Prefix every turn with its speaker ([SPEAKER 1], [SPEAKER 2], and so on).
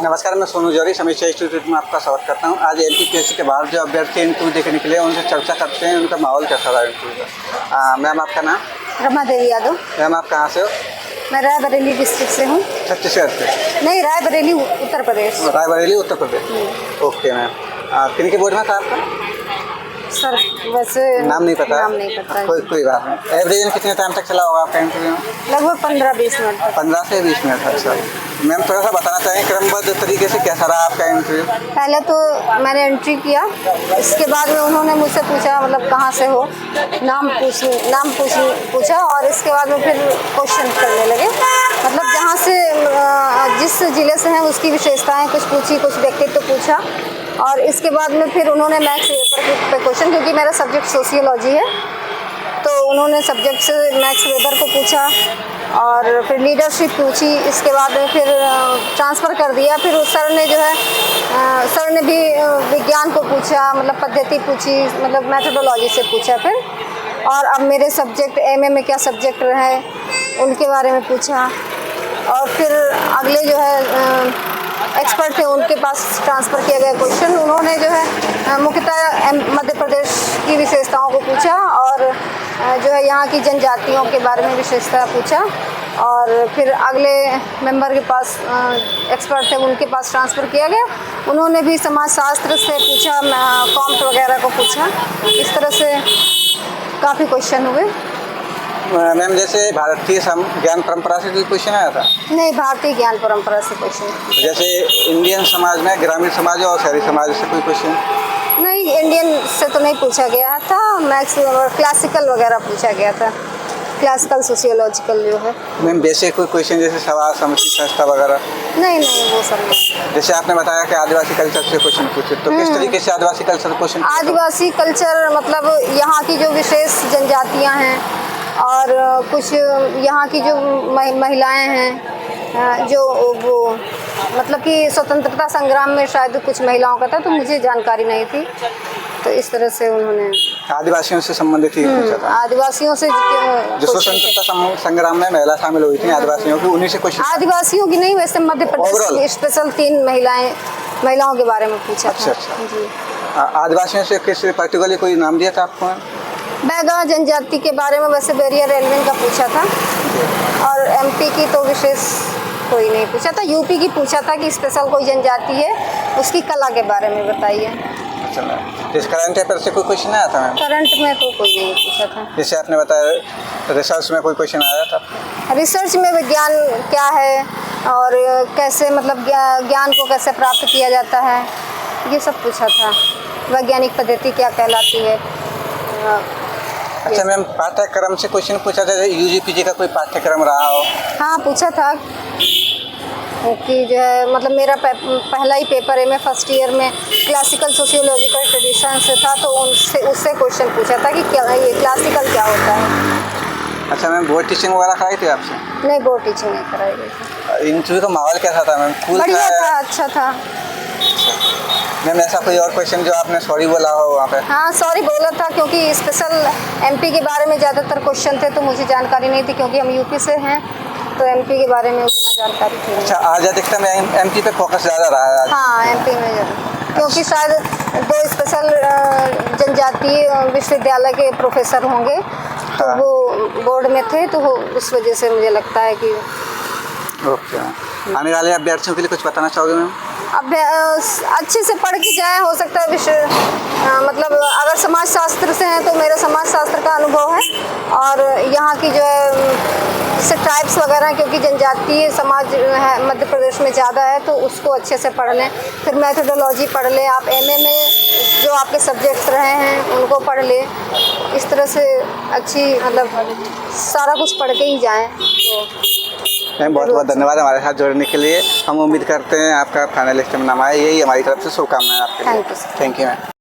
[SPEAKER 1] नमस्कार, मैं सोनू जौहरी समीक्षा इंस्टीट्यूट में आपका स्वागत करता हूं। आज एमपीपीएससी के बाहर जो अभ्यर्थी इंटरव्यू देके निकले उनसे चर्चा करते हैं, उनका माहौल कैसा रहा इंटरव्यू का। मैम, आपका नाम?
[SPEAKER 2] रमा देवी यादव।
[SPEAKER 1] मैम, आप कहाँ से हो?
[SPEAKER 2] मैं रायबरेली डिस्ट्रिक्ट से हूँ।
[SPEAKER 1] छत्तीसगढ़ से?
[SPEAKER 2] नहीं, रायबरेली उत्तर प्रदेश।
[SPEAKER 1] रायबरेली उत्तर प्रदेश। ओके मैम, किन के बोर्ड में था आपका?
[SPEAKER 2] सर वैसे
[SPEAKER 1] नाम नहीं पता?
[SPEAKER 2] नाम नहीं पता।
[SPEAKER 1] कोई बात नहीं। एवरेज में कितने टाइम तक चला होगा आपका इंटरव्यू?
[SPEAKER 2] लगभग 15-20 मिनट तक।
[SPEAKER 1] 15 से 20 मिनट। अच्छा मैम, थोड़ा सा बताना चाहें क्रमबद्ध तरीके से कैसा रहा आपका इंटरव्यू?
[SPEAKER 2] पहले तो मैंने एंट्री किया, इसके बाद में उन्होंने मुझसे पूछा मतलब कहाँ से हो, नाम पूछा और इसके बाद में फिर क्वेश्चन करने लगे। मतलब जहाँ से जिस ज़िले से हैं उसकी विशेषताएँ कुछ पूछी, कुछ व्यक्तित्व पूछा और इसके बाद में फिर उन्होंने मैथ्स वेबर पे क्वेश्चन, क्योंकि मेरा सब्जेक्ट सोशियोलॉजी है तो उन्होंने सब्जेक्ट से मैथ्स वेबर को पूछा और फिर लीडरशिप पूछी। इसके बाद में फिर ट्रांसफ़र कर दिया। फिर उस सर ने जो है सर ने भी विज्ञान को पूछा, मतलब पद्धति पूछी, मतलब मेथोडोलॉजी से पूछा फिर। और अब मेरे सब्जेक्ट एमए में क्या सब्जेक्ट रहे उनके बारे में पूछा और फिर अगले जो है एक्सपर्ट थे उनके पास ट्रांसफ़र किया गया क्वेश्चन। उन्होंने जो है मुख्यतः मध्य प्रदेश की विशेषताओं को पूछा और जो है यहाँ की जनजातियों के बारे में विशेषता पूछा और फिर अगले मेंबर के पास एक्सपर्ट थे उनके पास ट्रांसफ़र किया गया। उन्होंने भी समाजशास्त्र से पूछा, कॉम्ट वगैरह को पूछा। इस तरह से काफ़ी क्वेश्चन हुए।
[SPEAKER 1] मैम, जैसे भारतीय ज्ञान परंपरा से कोई क्वेश्चन आया था?
[SPEAKER 2] नहीं, भारतीय ज्ञान परंपरा से क्वेश्चन।
[SPEAKER 1] जैसे इंडियन समाज में ग्रामीण समाज और शहरी समाज से कोई क्वेश्चन?
[SPEAKER 2] नहीं, इंडियन से तो नहीं पूछा गया था। मैथ्स और क्लासिकल वगैरह पूछा गया था, क्लासिकल सोशियोलॉजिकल जो है।
[SPEAKER 1] मैम, बेसिक कोई क्वेश्चन जैसे सवाल समिति संस्था वगैरह?
[SPEAKER 2] नहीं, वो सब नहीं।
[SPEAKER 1] जैसे आपने बताया कि आदिवासी कल्चर से क्वेश्चन पूछे, तो किस तरीके से आदिवासी कल्चर क्वेश्चन?
[SPEAKER 2] आदिवासी कल्चर मतलब यहाँ की जो विशेष जनजातियाँ हैं और कुछ यहाँ की जो महिलाएं हैं जो वो मतलब कि स्वतंत्रता संग्राम में शायद कुछ महिलाओं का था, तो मुझे जानकारी नहीं थी, तो इस तरह से उन्होंने
[SPEAKER 1] आदिवासियों से संबंधित ही पूछा था।
[SPEAKER 2] आदिवासियों से
[SPEAKER 1] जो स्वतंत्रता संग्राम में महिला शामिल हुई थी आदिवासियों की, उन्हीं से क्वेश्चन?
[SPEAKER 2] आदिवासियों की नहीं, वैसे मध्य प्रदेश स्पेशल 3 महिलाओं के बारे में पूछा था।
[SPEAKER 1] अच्छा।
[SPEAKER 2] जी।
[SPEAKER 1] आदिवासियों से किस पर्टिकुलर कोई नाम दिया था आपको?
[SPEAKER 2] बैगा जनजाति के बारे में वैसे बैरियर एलिमेंट का पूछा था और एमपी की तो विशेष कोई नहीं पूछा था। यूपी की पूछा था कि स्पेशल कोई जनजाति है उसकी कला के बारे में बताइए।
[SPEAKER 1] अच्छा मैम, इस करंट अफेयर से कोई क्वेश्चन आया था मैम?
[SPEAKER 2] करंट में तो कोई नहीं पूछा था।
[SPEAKER 1] जैसे आपने बताया रिसर्च में कोई क्वेश्चन आया था?
[SPEAKER 2] रिसर्च में विज्ञान क्या है और कैसे मतलब ज्ञान को कैसे प्राप्त किया जाता है, ये सब पूछा था। वैज्ञानिक पद्धति क्या कहलाती है।
[SPEAKER 1] अच्छा मैम, पाठ्यक्रम से क्वेश्चन पूछा था? यूजीपीजी का कोई पाठ्यक्रम रहा हो?
[SPEAKER 2] हाँ, पूछा था कि जो है मतलब मेरा पहला ही पेपर है, मैं फर्स्ट ईयर में क्लासिकल सोशियोलॉजिकल ट्रेडिशन से था, तो उससे क्वेश्चन पूछा था कि क्या ये क्लासिकल क्या होता है।
[SPEAKER 1] अच्छा मैम, बोर्ड टीचिंग वगैरह कराई थी आपसे?
[SPEAKER 2] नहीं, बोर्ड टीचिंग नहीं कराई गई थी।
[SPEAKER 1] इंटरव्यू का माहौल कैसा था मैम?
[SPEAKER 2] बढ़िया था, अच्छा था।
[SPEAKER 1] मैम, ऐसा कोई और क्वेश्चन जो आपने सॉरी बोला हो वहाँ पे?
[SPEAKER 2] हाँ, सॉरी बोला था क्योंकि स्पेशल एमपी के बारे में ज़्यादातर क्वेश्चन थे तो मुझे जानकारी नहीं थी, क्योंकि हम यूपी से हैं तो एमपी के बारे में उतना जानकारी थी।
[SPEAKER 1] अच्छा, आज अधिकतम एमपी पे फोकस ज़्यादा रहा है आज?
[SPEAKER 2] हाँ, एमपी में ज़्यादा, क्योंकि शायद 2 स्पेशल जनजातीय विश्वविद्यालय के प्रोफेसर होंगे तो
[SPEAKER 1] हाँ।
[SPEAKER 2] वो बोर्ड में थे, तो वो उस वजह से मुझे लगता है कि।
[SPEAKER 1] ओके, आने वाले अभ्यर्थियों के लिए कुछ बताना चाहोगे मैम?
[SPEAKER 2] अच्छे से पढ़ के जाए, हो सकता है विषय मतलब अगर समाजशास्त्र से हैं तो मेरा समाजशास्त्र का अनुभव है और यहाँ की जो है जैसे ट्राइब्स वगैरह, क्योंकि जनजातीय समाज है मध्य प्रदेश में ज़्यादा है, तो उसको अच्छे से पढ़ लें। फिर मेथोडोलॉजी पढ़ लें, आप एमए में जो आपके सब्जेक्ट्स रहे हैं उनको पढ़ लें। इस तरह से अच्छी मतलब सारा कुछ पढ़ के ही जाएँ। तो
[SPEAKER 1] मैम, बहुत बहुत धन्यवाद हमारे साथ जुड़ने के लिए। हम उम्मीद करते हैं आपका फाइनलिस्ट में नाम आए, यही हमारी तरफ से शुभकामनाएं आपके लिए।
[SPEAKER 2] Thank you.
[SPEAKER 1] Thank you ma'am.